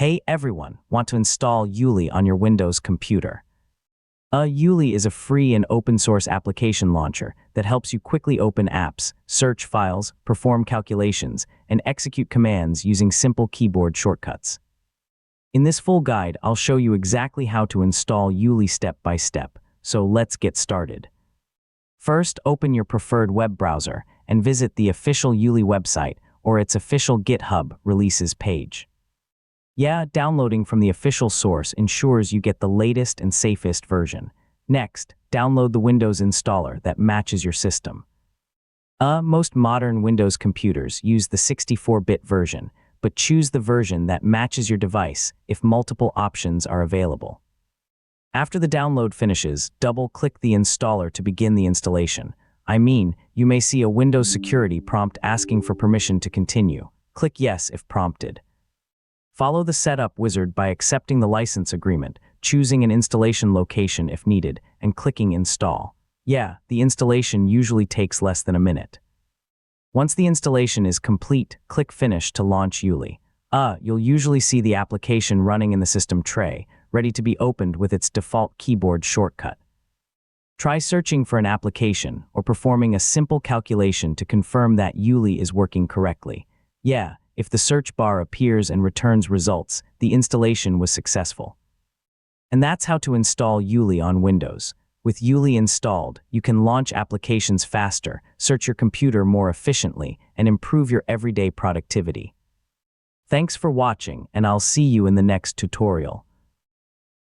Hey everyone, want to install ueli on your Windows computer? Ueli is a free and open-source application launcher that helps you quickly open apps, search files, perform calculations, and execute commands using simple keyboard shortcuts. In this full guide, I'll show you exactly how to install ueli step by step, so let's get started. First, open your preferred web browser and visit the official ueli website or its official GitHub releases page. Downloading from the official source ensures you get the latest and safest version. Next, download the Windows installer that matches your system. Most modern Windows computers use the 64-bit version, but choose the version that matches your device if multiple options are available. After the download finishes, double-click the installer to begin the installation. You may see a Windows security prompt asking for permission to continue. Click Yes if prompted. Follow the setup wizard by accepting the license agreement, choosing an installation location if needed, and clicking Install. The installation usually takes less than a minute. Once the installation is complete, click Finish to launch ueli. You'll usually see the application running in the system tray, ready to be opened with its default keyboard shortcut. Try searching for an application or performing a simple calculation to confirm that ueli is working correctly. If the search bar appears and returns results, the installation was successful. And that's how to install ueli on Windows. With ueli installed, you can launch applications faster, search your computer more efficiently, and improve your everyday productivity. Thanks for watching, and I'll see you in the next tutorial.